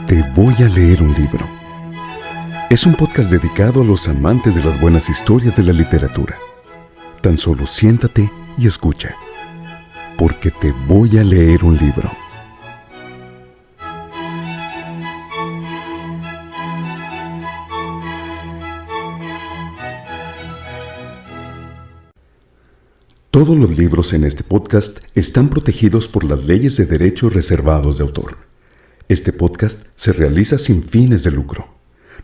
Te voy a leer un libro. Es un podcast dedicado a los amantes de las buenas historias de la literatura. Tan solo siéntate y escucha, porque te voy a leer un libro. Todos los libros en este podcast están protegidos por las leyes de derechos reservados de autor. Este podcast se realiza sin fines de lucro.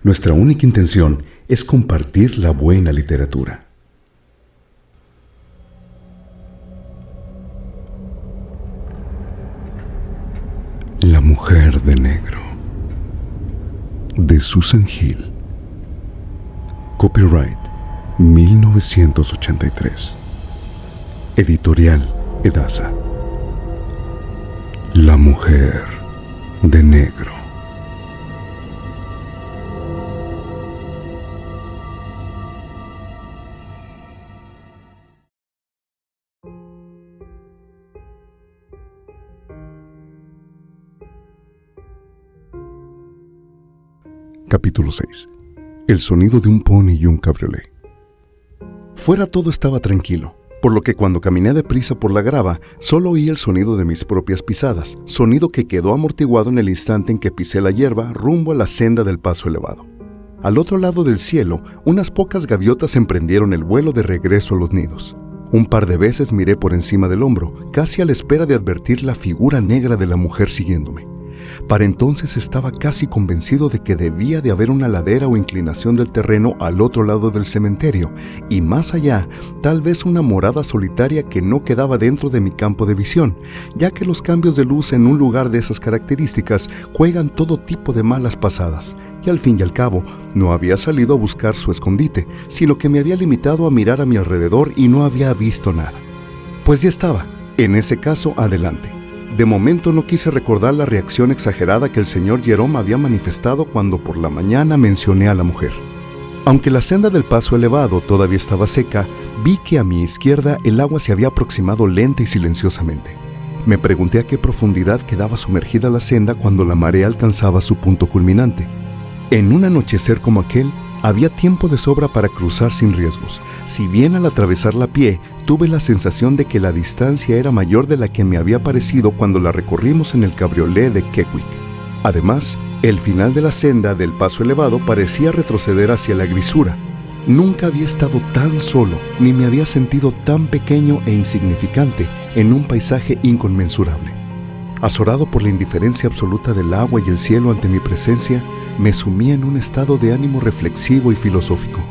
Nuestra única intención es compartir la buena literatura. La mujer de negro, de Susan Hill. Copyright 1983. Editorial Edasa. La mujer de negro. Capítulo 6. El sonido de un pony y un cabriolé. Fuera todo estaba tranquilo, por lo que cuando caminé deprisa por la grava, solo oí el sonido de mis propias pisadas, sonido que quedó amortiguado en el instante en que pisé la hierba rumbo a la senda del paso elevado. Al otro lado del cielo, unas pocas gaviotas emprendieron el vuelo de regreso a los nidos. Un par de veces miré por encima del hombro, casi a la espera de advertir la figura negra de la mujer siguiéndome. Para entonces estaba casi convencido de que debía de haber una ladera o inclinación del terreno al otro lado del cementerio, y más allá, tal vez una morada solitaria que no quedaba dentro de mi campo de visión, ya que los cambios de luz en un lugar de esas características juegan todo tipo de malas pasadas, y al fin y al cabo, no había salido a buscar su escondite, sino que me había limitado a mirar a mi alrededor y no había visto nada. Pues ya estaba, en ese caso, adelante. De momento no quise recordar la reacción exagerada que el señor Jerome había manifestado cuando por la mañana mencioné a la mujer. Aunque la senda del paso elevado todavía estaba seca, vi que a mi izquierda el agua se había aproximado lenta y silenciosamente. Me pregunté a qué profundidad quedaba sumergida la senda cuando la marea alcanzaba su punto culminante. En un anochecer como aquel, había tiempo de sobra para cruzar sin riesgos, si bien al atravesarla a pie, tuve la sensación de que la distancia era mayor de la que me había parecido cuando la recorrimos en el cabriolé de Keckwick. Además, el final de la senda del paso elevado parecía retroceder hacia la grisura. Nunca había estado tan solo, ni me había sentido tan pequeño e insignificante en un paisaje inconmensurable. Azorado por la indiferencia absoluta del agua y el cielo ante mi presencia, me sumí en un estado de ánimo reflexivo y filosófico.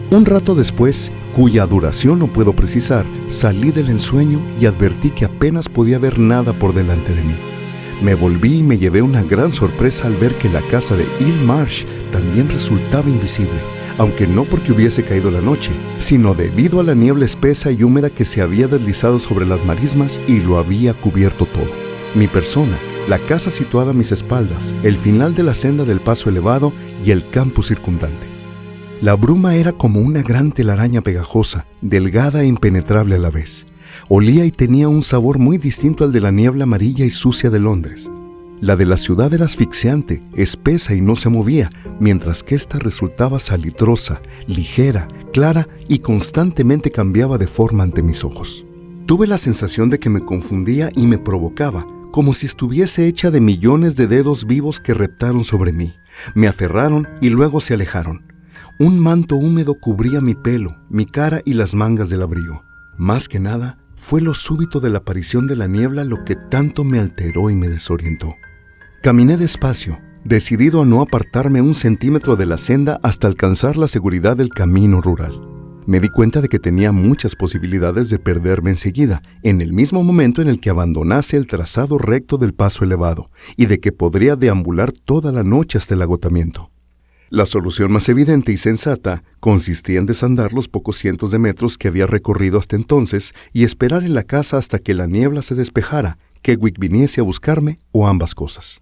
Un rato después, cuya duración no puedo precisar, salí del ensueño y advertí que apenas podía ver nada por delante de mí. Me volví y me llevé una gran sorpresa al ver que la casa de Hill Marsh también resultaba invisible, aunque no porque hubiese caído la noche, sino debido a la niebla espesa y húmeda que se había deslizado sobre las marismas y lo había cubierto todo. Mi persona, la casa situada a mis espaldas, el final de la senda del paso elevado y el campo circundante. La bruma era como una gran telaraña pegajosa, delgada e impenetrable a la vez. Olía y tenía un sabor muy distinto al de la niebla amarilla y sucia de Londres. La de la ciudad era asfixiante, espesa y no se movía, mientras que esta resultaba salitrosa, ligera, clara y constantemente cambiaba de forma ante mis ojos. Tuve la sensación de que me confundía y me provocaba, como si estuviese hecha de millones de dedos vivos que reptaron sobre mí, me aferraron y luego se alejaron. Un manto húmedo cubría mi pelo, mi cara y las mangas del abrigo. Más que nada, fue lo súbito de la aparición de la niebla lo que tanto me alteró y me desorientó. Caminé despacio, decidido a no apartarme un centímetro de la senda hasta alcanzar la seguridad del camino rural. Me di cuenta de que tenía muchas posibilidades de perderme enseguida, en el mismo momento en el que abandonase el trazado recto del paso elevado, y de que podría deambular toda la noche hasta el agotamiento. La solución más evidente y sensata consistía en desandar los pocos cientos de metros que había recorrido hasta entonces y esperar en la casa hasta que la niebla se despejara, que Keckwick viniese a buscarme o ambas cosas.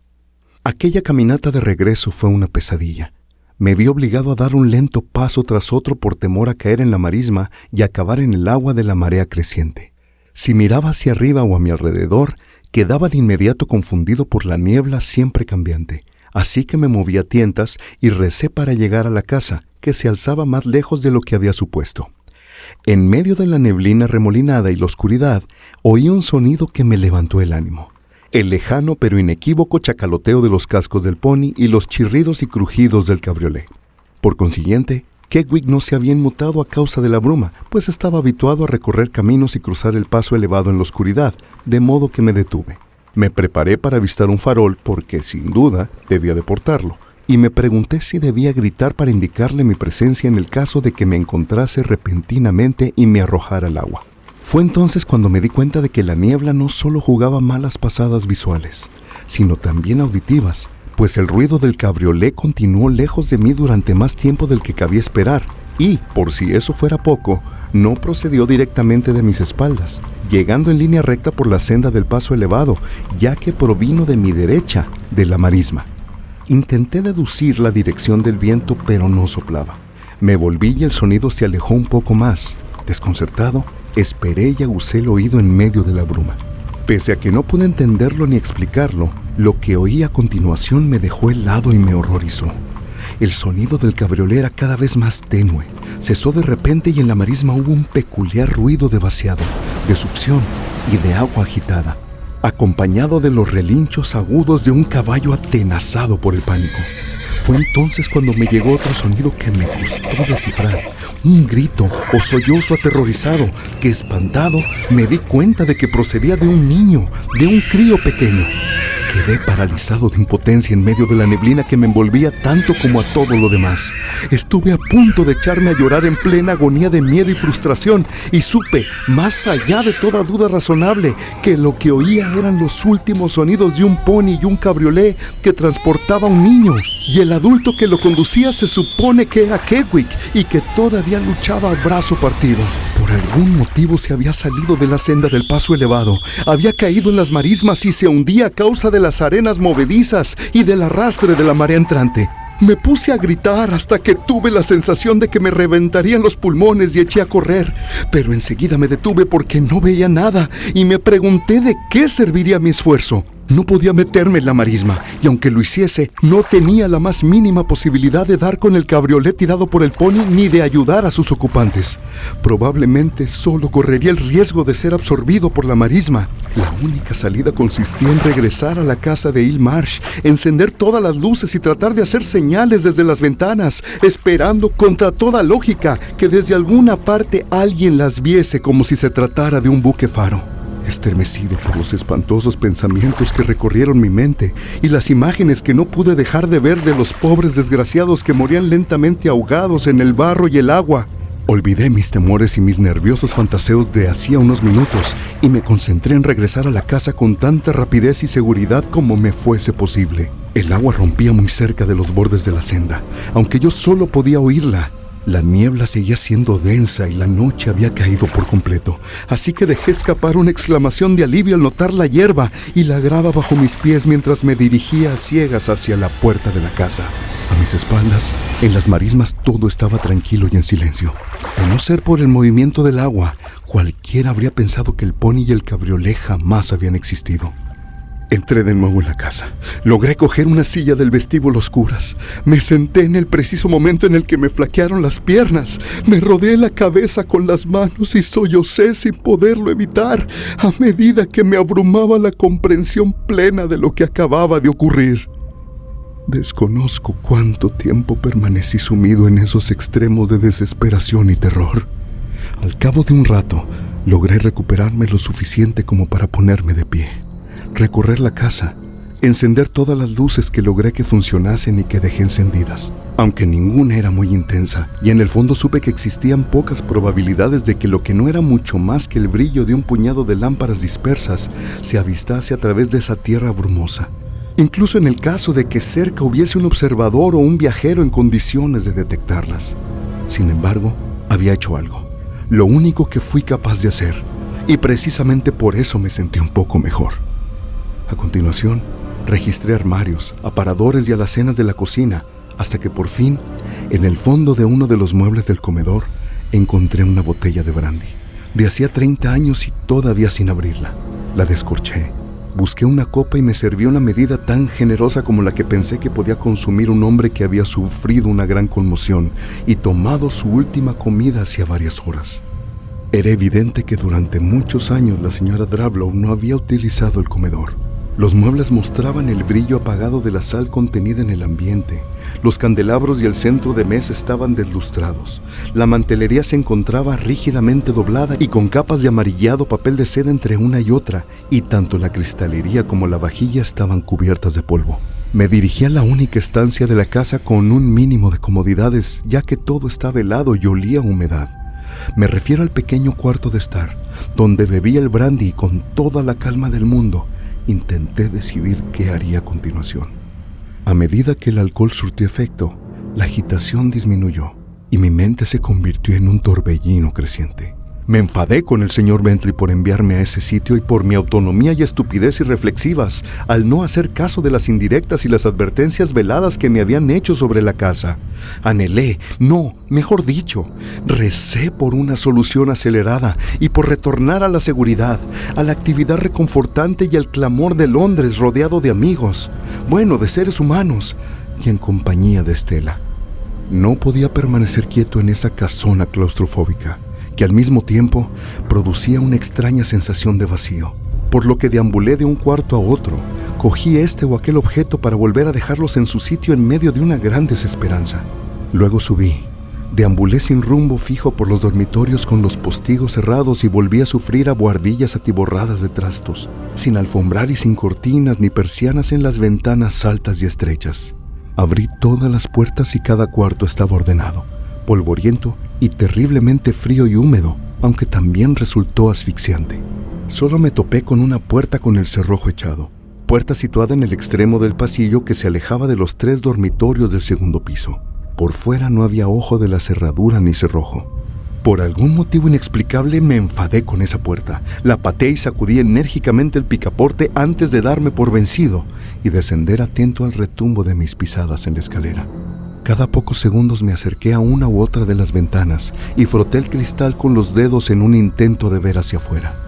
Aquella caminata de regreso fue una pesadilla. Me vi obligado a dar un lento paso tras otro por temor a caer en la marisma y acabar en el agua de la marea creciente. Si miraba hacia arriba o a mi alrededor, quedaba de inmediato confundido por la niebla siempre cambiante, así que me moví a tientas y recé para llegar a la casa, que se alzaba más lejos de lo que había supuesto. En medio de la neblina remolinada y la oscuridad, oí un sonido que me levantó el ánimo. El lejano pero inequívoco chacaloteo de los cascos del pony y los chirridos y crujidos del cabriolé. Por consiguiente, Kedwick no se había inmutado a causa de la bruma, pues estaba habituado a recorrer caminos y cruzar el paso elevado en la oscuridad, de modo que me detuve. Me preparé para avistar un farol porque, sin duda, debía deportarlo, y me pregunté si debía gritar para indicarle mi presencia en el caso de que me encontrase repentinamente y me arrojara al agua. Fue entonces cuando me di cuenta de que la niebla no solo jugaba malas pasadas visuales, sino también auditivas, pues el ruido del cabriolé continuó lejos de mí durante más tiempo del que cabía esperar, y, por si eso fuera poco, no procedió directamente de mis espaldas, llegando en línea recta por la senda del paso elevado, ya que provino de mi derecha, de la marisma. Intenté deducir la dirección del viento, pero no soplaba. Me volví y el sonido se alejó un poco más. Desconcertado, esperé y aguzé el oído en medio de la bruma. Pese a que no pude entenderlo ni explicarlo, lo que oí a continuación me dejó helado y me horrorizó. El sonido del cabriolé era cada vez más tenue. Cesó de repente y en la marisma hubo un peculiar ruido de vaciado, de succión y de agua agitada, acompañado de los relinchos agudos de un caballo atenazado por el pánico. Fue entonces cuando me llegó otro sonido que me costó descifrar, un grito o sollozo aterrorizado que, espantado, me di cuenta de que procedía de un niño, de un crío pequeño. Quedé paralizado de impotencia en medio de la neblina que me envolvía tanto como a todo lo demás. Estuve a punto de echarme a llorar en plena agonía de miedo y frustración, y supe, más allá de toda duda razonable, que lo que oía eran los últimos sonidos de un pony y un cabriolé que transportaba a un niño, y el adulto que lo conducía se supone que era Kedwick y que todavía luchaba a brazo partido. Por algún motivo se había salido de la senda del paso elevado, había caído en las marismas y se hundía a causa de las arenas movedizas y del arrastre de la marea entrante. Me puse a gritar hasta que tuve la sensación de que me reventarían los pulmones y eché a correr, pero enseguida me detuve porque no veía nada y me pregunté de qué serviría mi esfuerzo. No podía meterme en la marisma, y aunque lo hiciese, no tenía la más mínima posibilidad de dar con el cabriolé tirado por el pony ni de ayudar a sus ocupantes. Probablemente solo correría el riesgo de ser absorbido por la marisma. La única salida consistía en regresar a la casa de Hill Marsh, encender todas las luces y tratar de hacer señales desde las ventanas, esperando contra toda lógica que desde alguna parte alguien las viese como si se tratara de un buque faro. Estremecido por los espantosos pensamientos que recorrieron mi mente y las imágenes que no pude dejar de ver de los pobres desgraciados que morían lentamente ahogados en el barro y el agua, olvidé mis temores y mis nerviosos fantaseos de hacía unos minutos y me concentré en regresar a la casa con tanta rapidez y seguridad como me fuese posible. El agua rompía muy cerca de los bordes de la senda, aunque yo solo podía oírla. La niebla seguía siendo densa y la noche había caído por completo, así que dejé escapar una exclamación de alivio al notar la hierba y la grava bajo mis pies mientras me dirigía a ciegas hacia la puerta de la casa. A mis espaldas, en las marismas, todo estaba tranquilo y en silencio. De no ser por el movimiento del agua, cualquiera habría pensado que el pony y el cabriolé jamás habían existido. Entré de nuevo en la casa. Logré coger una silla del vestíbulo a oscuras. Me senté en el preciso momento en el que me flaquearon las piernas. Me rodeé la cabeza con las manos y sollocé sin poderlo evitar, a medida que me abrumaba la comprensión plena de lo que acababa de ocurrir. Desconozco cuánto tiempo permanecí sumido en esos extremos de desesperación y terror. Al cabo de un rato, logré recuperarme lo suficiente como para ponerme de pie, recorrer la casa, encender todas las luces que logré que funcionasen y que dejé encendidas, aunque ninguna era muy intensa, y en el fondo supe que existían pocas probabilidades de que lo que no era mucho más que el brillo de un puñado de lámparas dispersas se avistase a través de esa tierra brumosa, incluso en el caso de que cerca hubiese un observador o un viajero en condiciones de detectarlas. Sin embargo, había hecho algo, lo único que fui capaz de hacer, y precisamente por eso me sentí un poco mejor. A continuación, registré armarios, aparadores y alacenas de la cocina, hasta que por fin, en el fondo de uno de los muebles del comedor, encontré una botella de brandy, de hacía 30 años y todavía sin abrirla. La descorché, Busqué una copa y me serví una medida tan generosa como la que pensé que podía consumir un hombre que había sufrido una gran conmoción y tomado su última comida hacía varias horas. Era evidente que durante muchos años la señora Drablow no había utilizado el comedor. Los muebles mostraban el brillo apagado de la sal contenida en el ambiente. Los candelabros y el centro de mesa estaban deslustrados. La mantelería se encontraba rígidamente doblada y con capas de amarillado papel de seda entre una y otra, y tanto la cristalería como la vajilla estaban cubiertas de polvo. Me dirigí a la única estancia de la casa con un mínimo de comodidades, ya que todo estaba helado y olía a humedad. Me refiero al pequeño cuarto de estar, donde bebía el brandy y con toda la calma del mundo intenté decidir qué haría a continuación. A medida que el alcohol surtió efecto, la agitación disminuyó y mi mente se convirtió en un torbellino creciente. Me enfadé con el señor Bentley por enviarme a ese sitio y por mi autonomía y estupidez irreflexivas al no hacer caso de las indirectas y las advertencias veladas que me habían hecho sobre la casa. Anhelé, mejor dicho, recé por una solución acelerada y por retornar a la seguridad, a la actividad reconfortante y al clamor de Londres rodeado de amigos, de seres humanos y en compañía de Estela. No podía permanecer quieto en esa casona claustrofóbica, que al mismo tiempo producía una extraña sensación de vacío, por lo que deambulé de un cuarto a otro, cogí este o aquel objeto para volver a dejarlos en su sitio en medio de una gran desesperanza. Luego subí, deambulé sin rumbo fijo por los dormitorios con los postigos cerrados y volví a sufrir a buhardillas atiborradas de trastos, sin alfombrar y sin cortinas ni persianas en las ventanas altas y estrechas. Abrí todas las puertas y cada cuarto estaba ordenado, polvoriento y terriblemente frío y húmedo, aunque también resultó asfixiante. Solo me topé con una puerta con el cerrojo echado, puerta situada en el extremo del pasillo que se alejaba de los 3 dormitorios del segundo piso. Por fuera no había ojo de la cerradura ni cerrojo. Por algún motivo inexplicable me enfadé con esa puerta, la pateé y sacudí enérgicamente el picaporte antes de darme por vencido y descender atento al retumbo de mis pisadas en la escalera. Cada pocos segundos me acerqué a una u otra de las ventanas y froté el cristal con los dedos en un intento de ver hacia afuera.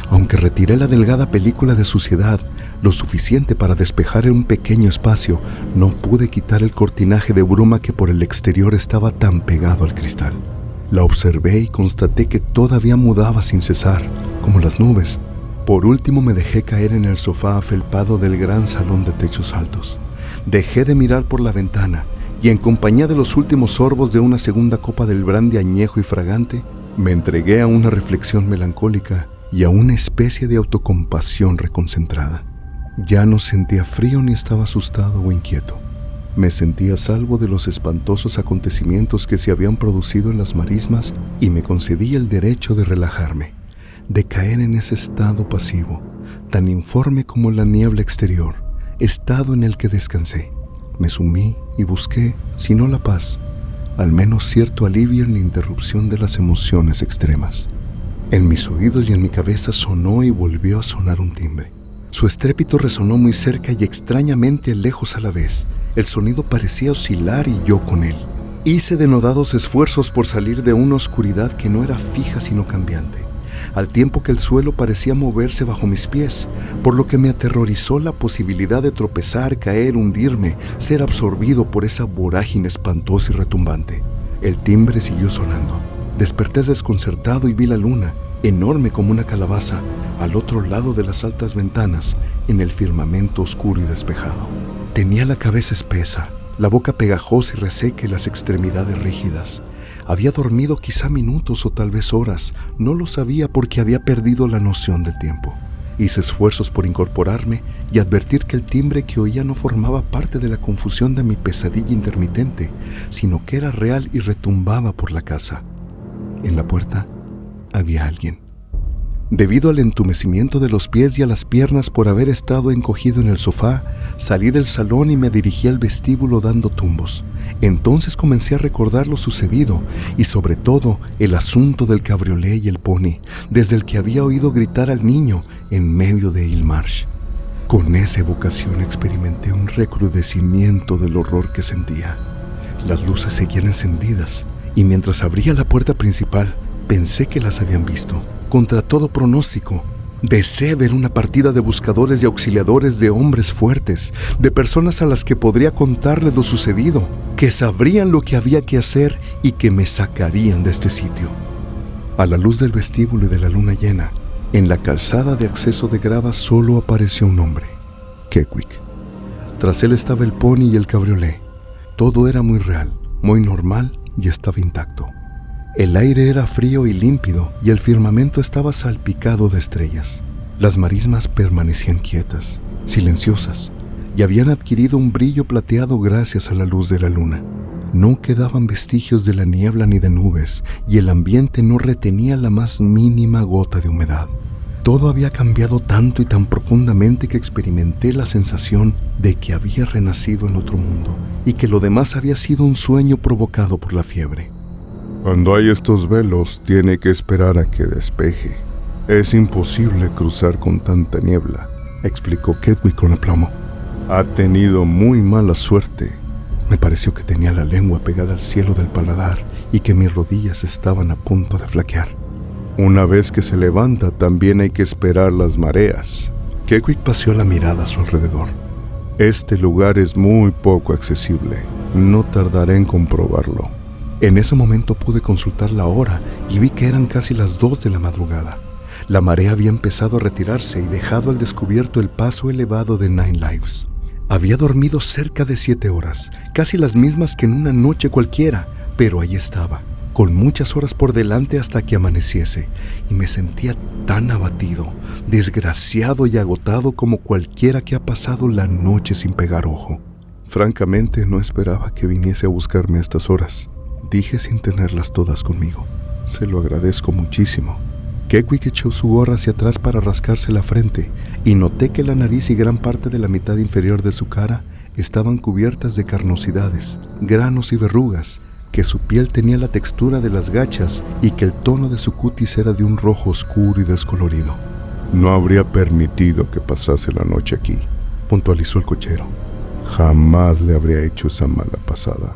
Aunque retiré la delgada película de suciedad, lo suficiente para despejar un pequeño espacio, no pude quitar el cortinaje de bruma que por el exterior estaba tan pegado al cristal. La observé y constaté que todavía mudaba sin cesar, como las nubes. Por último me dejé caer en el sofá afelpado del gran salón de techos altos. Dejé de mirar por la ventana y en compañía de los últimos sorbos de una segunda copa del brandy añejo y fragante, me entregué a una reflexión melancólica y a una especie de autocompasión reconcentrada. Ya no sentía frío ni estaba asustado o inquieto. Me sentía a salvo de los espantosos acontecimientos que se habían producido en las marismas y me concedí el derecho de relajarme, de caer en ese estado pasivo, tan informe como la niebla exterior, estado en el que descansé. Me sumí y busqué, si no la paz, al menos cierto alivio en la interrupción de las emociones extremas. En mis oídos y en mi cabeza sonó y volvió a sonar un timbre. Su estrépito resonó muy cerca y extrañamente lejos a la vez. El sonido parecía oscilar y yo con él. Hice denodados esfuerzos por salir de una oscuridad que no era fija sino cambiante, al tiempo que el suelo parecía moverse bajo mis pies, por lo que me aterrorizó la posibilidad de tropezar, caer, hundirme, ser absorbido por esa vorágine espantosa y retumbante. El timbre siguió sonando. Desperté desconcertado y vi la luna, enorme como una calabaza, al otro lado de las altas ventanas, en el firmamento oscuro y despejado. Tenía la cabeza espesa, la boca pegajosa y reseca y las extremidades rígidas. Había dormido quizá minutos o tal vez horas, no lo sabía porque había perdido la noción del tiempo. Hice esfuerzos por incorporarme y advertir que el timbre que oía no formaba parte de la confusión de mi pesadilla intermitente, sino que era real y retumbaba por la casa. En la puerta había alguien. Debido al entumecimiento de los pies y a las piernas por haber estado encogido en el sofá, salí del salón y me dirigí al vestíbulo dando tumbos. Entonces comencé a recordar lo sucedido y sobre todo el asunto del cabriolé y el pony, desde el que había oído gritar al niño en medio de Hill Marsh. Con esa evocación experimenté un recrudecimiento del horror que sentía. Las luces seguían encendidas y mientras abría la puerta principal pensé que las habían visto. Contra todo pronóstico, Deseé ver una partida de buscadores y auxiliadores de hombres fuertes, de personas a las que podría contarles lo sucedido, que sabrían lo que había que hacer y que me sacarían de este sitio. A la luz del vestíbulo y de la luna llena, en la calzada de acceso de grava solo apareció un hombre, Kekwik. Tras él estaba el pony y el cabriolé. Todo era muy real, muy normal y estaba intacto. El aire era frío y límpido y el firmamento estaba salpicado de estrellas. Las marismas permanecían quietas, silenciosas, y habían adquirido un brillo plateado gracias a la luz de la luna. No quedaban vestigios de la niebla ni de nubes, y el ambiente no retenía la más mínima gota de humedad. Todo había cambiado tanto y tan profundamente que experimenté la sensación de que había renacido en otro mundo, y que lo demás había sido un sueño provocado por la fiebre. Cuando hay estos velos, tiene que esperar a que despeje. Es imposible cruzar con tanta niebla, explicó Kekwik con aplomo. Ha tenido muy mala suerte. Me pareció que tenía la lengua pegada al cielo del paladar y que mis rodillas estaban a punto de flaquear. Una vez que se levanta, también hay que esperar las mareas. Kekwik paseó la mirada a su alrededor. Este lugar es muy poco accesible. No tardaré en comprobarlo. En ese momento pude consultar la hora y vi que eran casi las 2 de la madrugada. La marea había empezado a retirarse y dejado al descubierto el paso elevado de Nine Lives. Había dormido cerca de 7 horas, casi las mismas que en una noche cualquiera, pero ahí estaba, con muchas horas por delante hasta que amaneciese, y me sentía tan abatido, desgraciado y agotado como cualquiera que ha pasado la noche sin pegar ojo. Francamente, no esperaba que viniese a buscarme a estas horas, dije sin tenerlas todas conmigo. Se lo agradezco muchísimo. Kekwik echó su gorra hacia atrás para rascarse la frente y noté que la nariz y gran parte de la mitad inferior de su cara estaban cubiertas de carnosidades, granos y verrugas, que su piel tenía la textura de las gachas y que el tono de su cutis era de un rojo oscuro y descolorido. No habría permitido que pasase la noche aquí, puntualizó el cochero. Jamás le habría hecho esa mala pasada.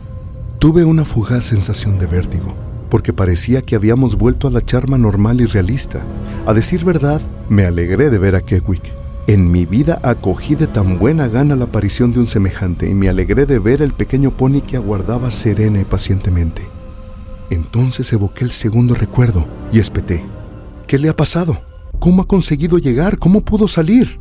Tuve una fugaz sensación de vértigo, porque parecía que habíamos vuelto a la charma normal y realista. A decir verdad, me alegré de ver a Kekwik. En mi vida acogí de tan buena gana la aparición de un semejante y me alegré de ver el pequeño pony que aguardaba serena y pacientemente. Entonces evoqué el segundo recuerdo y espeté. ¿Qué le ha pasado? ¿Cómo ha conseguido llegar? ¿Cómo pudo salir?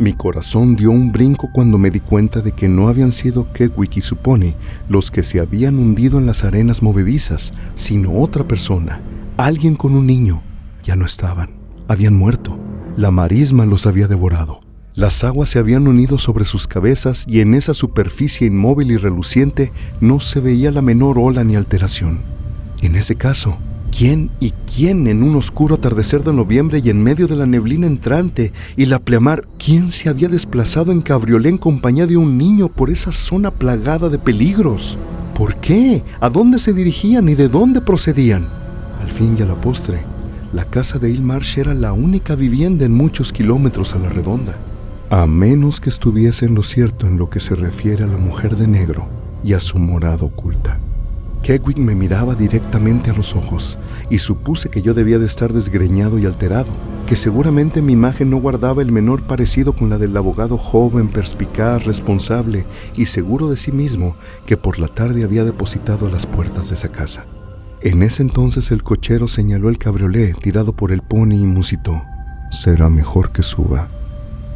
Mi corazón dio un brinco cuando me di cuenta de que no habían sido Kekwik y su pony los que se habían hundido en las arenas movedizas, sino otra persona, alguien con un niño. Ya no estaban, habían muerto. La marisma los había devorado. Las aguas se habían unido sobre sus cabezas y en esa superficie inmóvil y reluciente no se veía la menor ola ni alteración. En ese caso, ¿quién en un oscuro atardecer de noviembre y en medio de la neblina entrante y la pleamar, quién se había desplazado en cabriolé en compañía de un niño por esa zona plagada de peligros? ¿Por qué? ¿A dónde se dirigían y de dónde procedían? Al fin y a la postre, la casa de Ilmarsh era la única vivienda en muchos kilómetros a la redonda, a menos que estuviese en lo cierto en lo que se refiere a la mujer de negro y a su morada oculta. Kekwik me miraba directamente a los ojos y supuse que yo debía de estar desgreñado y alterado, que seguramente mi imagen no guardaba el menor parecido con la del abogado joven, perspicaz, responsable y seguro de sí mismo que por la tarde había depositado a las puertas de esa casa. En ese entonces el cochero señaló el cabriolé tirado por el pony y musitó: «Será mejor que suba».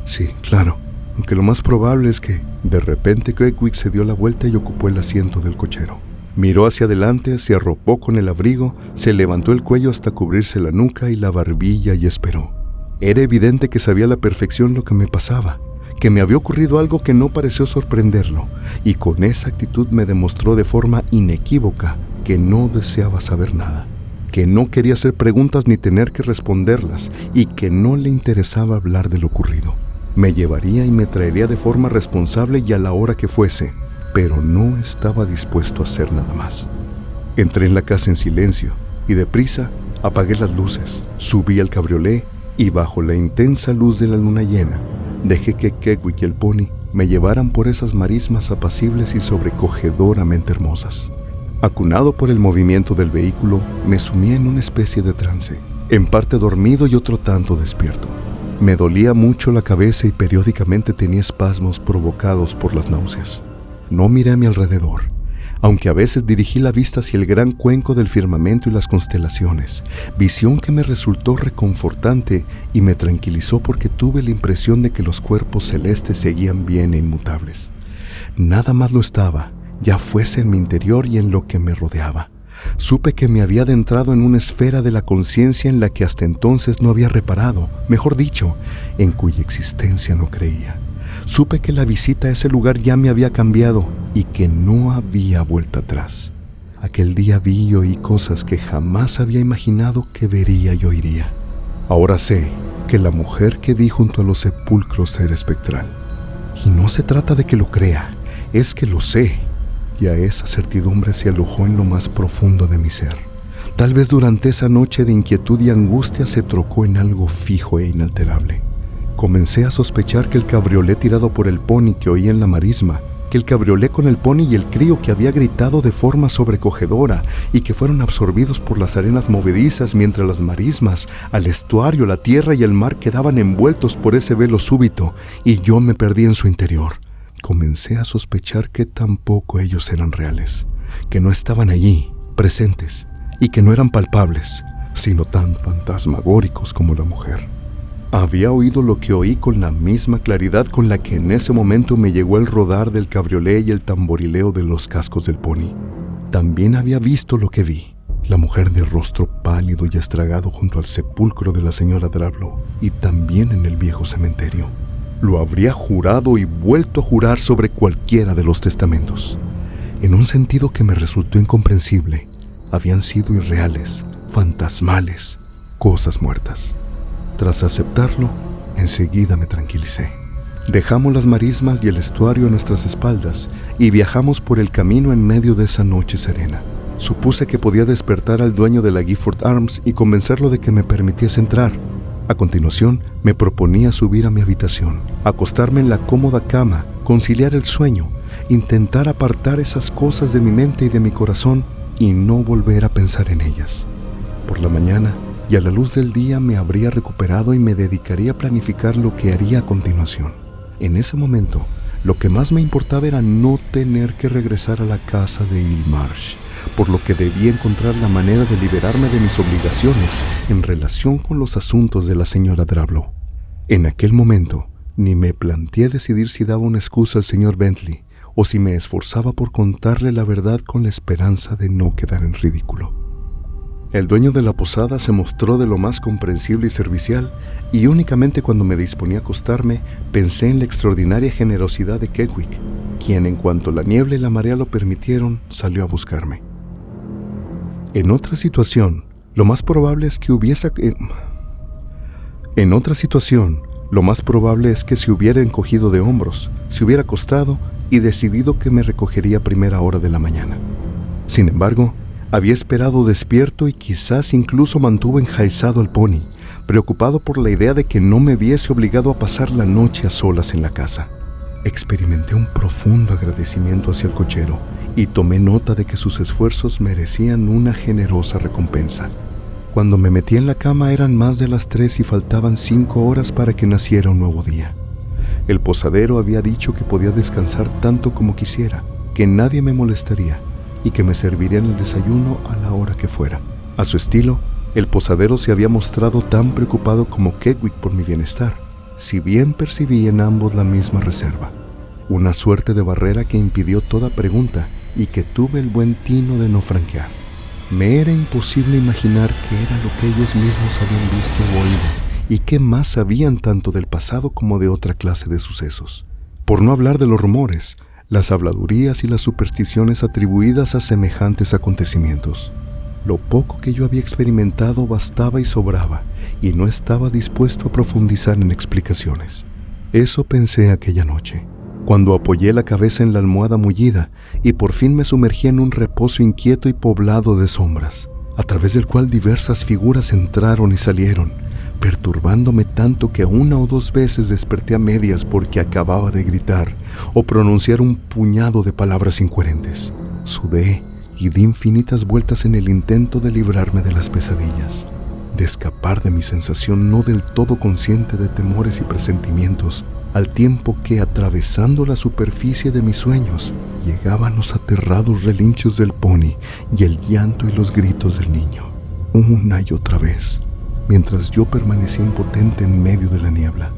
Sí, claro, aunque lo más probable es que... De repente Kekwik se dio la vuelta y ocupó el asiento del cochero. Miró hacia adelante, se arropó con el abrigo, se levantó el cuello hasta cubrirse la nuca y la barbilla y esperó. Era evidente que sabía a la perfección lo que me pasaba, que me había ocurrido algo que no pareció sorprenderlo, y con esa actitud me demostró de forma inequívoca que no deseaba saber nada, que no quería hacer preguntas ni tener que responderlas, y que no le interesaba hablar de lo ocurrido. Me llevaría y me traería de forma responsable y a la hora que fuese, pero no estaba dispuesto a hacer nada más. Entré en la casa en silencio y deprisa apagué las luces, subí al cabriolé y bajo la intensa luz de la luna llena dejé que Kekwik y el pony me llevaran por esas marismas apacibles y sobrecogedoramente hermosas. Acunado por el movimiento del vehículo, me sumí en una especie de trance, en parte dormido y otro tanto despierto. Me dolía mucho la cabeza y periódicamente tenía espasmos provocados por las náuseas. No miré a mi alrededor, aunque a veces dirigí la vista hacia el gran cuenco del firmamento y las constelaciones, visión que me resultó reconfortante y me tranquilizó porque tuve la impresión de que los cuerpos celestes seguían bien e inmutables. Nada más lo estaba, ya fuese en mi interior y en lo que me rodeaba. Supe que me había adentrado en una esfera de la conciencia en la que hasta entonces no había reparado, mejor dicho, en cuya existencia no creía. Supe que la visita a ese lugar ya me había cambiado y que no había vuelta atrás. Aquel día vi y oí cosas que jamás había imaginado que vería y oiría. Ahora sé que la mujer que vi junto a los sepulcros era espectral. Y no se trata de que lo crea, es que lo sé. Y a esa certidumbre se alojó en lo más profundo de mi ser. Tal vez durante esa noche de inquietud y angustia se trocó en algo fijo e inalterable. Comencé a sospechar que el cabriolé tirado por el pony que oí en la marisma, que el cabriolé con el pony y el crío que había gritado de forma sobrecogedora y que fueron absorbidos por las arenas movedizas mientras las marismas, al estuario, la tierra y el mar quedaban envueltos por ese velo súbito y yo me perdí en su interior. Comencé a sospechar que tampoco ellos eran reales, que no estaban allí, presentes, y que no eran palpables, sino tan fantasmagóricos como la mujer. Había oído lo que oí con la misma claridad con la que en ese momento me llegó el rodar del cabriolé y el tamborileo de los cascos del pony. También había visto lo que vi, la mujer de rostro pálido y estragado junto al sepulcro de la señora Drablow y también en el viejo cementerio. Lo habría jurado y vuelto a jurar sobre cualquiera de los testamentos. En un sentido que me resultó incomprensible, habían sido irreales, fantasmales, cosas muertas. Tras aceptarlo, enseguida me tranquilicé. Dejamos las marismas y el estuario a nuestras espaldas y viajamos por el camino en medio de esa noche serena. Supuse que podía despertar al dueño de la Gifford Arms y convencerlo de que me permitiese entrar. A continuación, me proponía subir a mi habitación, acostarme en la cómoda cama, conciliar el sueño, intentar apartar esas cosas de mi mente y de mi corazón y no volver a pensar en ellas. Por la mañana y a la luz del día me habría recuperado y me dedicaría a planificar lo que haría a continuación. En ese momento, lo que más me importaba era no tener que regresar a la casa de Hillmarsh, por lo que debía encontrar la manera de liberarme de mis obligaciones en relación con los asuntos de la señora Drablow. En aquel momento, ni me planteé decidir si daba una excusa al señor Bentley o si me esforzaba por contarle la verdad con la esperanza de no quedar en ridículo. El dueño de la posada se mostró de lo más comprensible y servicial, y únicamente cuando me disponía a acostarme pensé en la extraordinaria generosidad de Kedwick, quien en cuanto la niebla y la marea lo permitieron, salió a buscarme. En otra situación, lo más probable es que se hubiera encogido de hombros, se hubiera acostado y decidido que me recogería a primera hora de la mañana. Sin embargo, había esperado despierto y quizás incluso mantuvo enjaezado al pony, preocupado por la idea de que no me viese obligado a pasar la noche a solas en la casa. Experimenté un profundo agradecimiento hacia el cochero y tomé nota de que sus esfuerzos merecían una generosa recompensa. Cuando me metí en la cama eran más de las 3 y faltaban 5 horas para que naciera un nuevo día. El posadero había dicho que podía descansar tanto como quisiera, que nadie me molestaría y que me servirían el desayuno a la hora que fuera. A su estilo, el posadero se había mostrado tan preocupado como Kedwick por mi bienestar, si bien percibí en ambos la misma reserva, una suerte de barrera que impidió toda pregunta y que tuve el buen tino de no franquear. Me era imposible imaginar qué era lo que ellos mismos habían visto o oído y qué más sabían tanto del pasado como de otra clase de sucesos. Por no hablar de los rumores, las habladurías y las supersticiones atribuidas a semejantes acontecimientos. Lo poco que yo había experimentado bastaba y sobraba, y no estaba dispuesto a profundizar en explicaciones. Eso pensé aquella noche, cuando apoyé la cabeza en la almohada mullida y por fin me sumergí en un reposo inquieto y poblado de sombras, a través del cual diversas figuras entraron y salieron, perturbándome tanto que 1 o 2 veces desperté a medias porque acababa de gritar o pronunciar un puñado de palabras incoherentes. Sudé y di infinitas vueltas en el intento de librarme de las pesadillas. de escapar de mi sensación no del todo consciente de temores y presentimientos, al tiempo que, atravesando la superficie de mis sueños, llegaban los aterrados relinchos del pony y el llanto y los gritos del niño, una y otra vez, mientras yo permanecía impotente en medio de la niebla,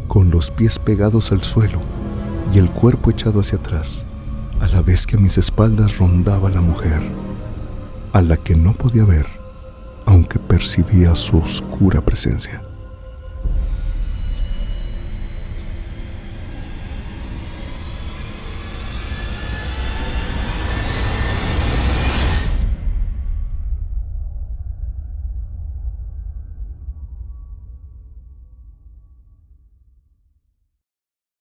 con los pies pegados al suelo y el cuerpo echado hacia atrás, a la vez que a mis espaldas rondaba la mujer, a la que no podía ver, aunque percibía su oscura presencia.